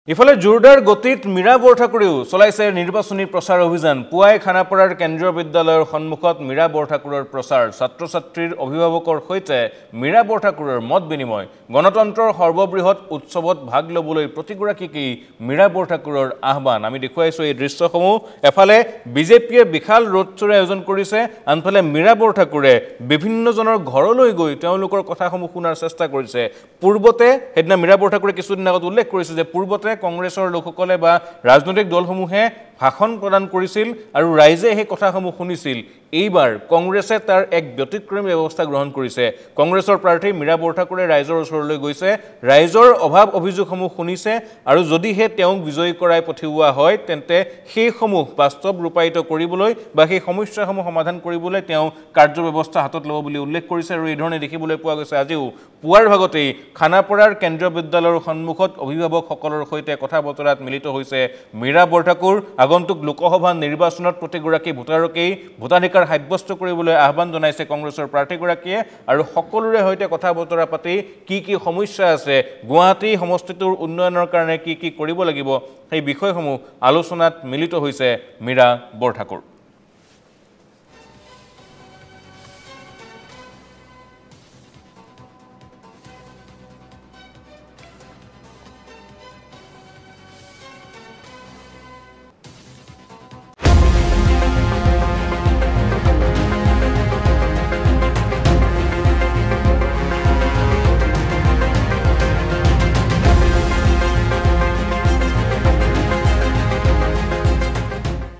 ইফালে জোৰদাৰ গতিত মীৰা বৰঠাকুৰেও চলাইছে নিৰ্বাচনী প্ৰচাৰ অভিযান। পুৱাই খানাপাৰাৰ কেন্দ্ৰীয় বিদ্যালয়ৰ সন্মুখত মীৰা বৰঠাকুৰৰ প্ৰচাৰ। ছাত্ৰ-ছাত্ৰীৰ অভিভাৱকৰ সৈতে মীৰা বৰঠাকুৰৰ মত বিনিময়। গণতন্ত্ৰৰ সৰ্ববৃহৎ উৎসৱত ভাগ ল'বলৈ প্ৰতিগৰাকীকেই মীৰা বৰঠাকুৰৰ আহ্বান। আমি দেখুৱাইছো এই দৃশ্যসমূহ। এফালে বিজেপিয়ে বিশাল ৰোড শ্ব'ৰ আয়োজন কৰিছে, আনফালে মীৰা বৰঠাকুৰে বিভিন্নজনৰ ঘৰলৈ গৈ তেওঁলোকৰ কথাসমূহ শুনাৰ চেষ্টা কৰিছে। পূৰ্বতে সেইদিনা মীৰা বৰঠাকুৰে কিছুদিন আগত উল্লেখ কৰিছে যে পূৰ্বতে কংগ্ৰেছৰ লোকসকলে বা ৰাজনৈতিক দলসমূহে ভাষণ প্ৰদান কৰিছিল আৰু ৰাইজে সেই কথাসমূহ শুনিছিল। এইবাৰ কংগ্ৰেছে তাৰ এক ব্যতিক্ৰমী ব্যৱস্থা গ্ৰহণ কৰিছে। কংগ্ৰেছৰ প্ৰাৰ্থী মীৰা বৰঠাকুৰে ৰাইজৰ ওচৰলৈ গৈছে, ৰাইজৰ অভাৱ অভিযোগসমূহ শুনিছে আৰু যদিহে তেওঁক বিজয়ী কৰাই পঠিওৱা হয় তেন্তে সেইসমূহ বাস্তৱ ৰূপায়িত কৰিবলৈ বা সেই সমস্যাসমূহ সমাধান কৰিবলৈ তেওঁ কাৰ্যব্যৱস্থা হাতত ল'ব বুলি উল্লেখ কৰিছে। আৰু এই ধৰণে দেখিবলৈ পোৱা গৈছে আজিও পুৱাৰ ভাগতেই খানাপাৰাৰ কেন্দ্ৰীয় বিদ্যালয়ৰ সন্মুখত অভিভাৱকসকলৰ সৈতে কথা বতৰাত মিলিত হৈছে মীৰা বৰঠাকুৰ। আগন্তুক লোকসভা নিৰ্বাচনত প্ৰতিগৰাকী ভোটাৰকেই ভোটাধিকাৰ সাব্যস্ত কৰিবলৈ আহ্বান জনাইছে কংগ্ৰেছৰ প্ৰাৰ্থীগৰাকীয়ে আৰু সকলোৰে সৈতে কথা বতৰা পাতি কি সমস্যা আছে, গুৱাহাটী সমষ্টিটোৰ উন্নয়নৰ কাৰণে কি কৰিব লাগিব সেই বিষয়সমূহ আলোচনাত মিলিত হৈছে মীৰা বৰঠাকুৰ।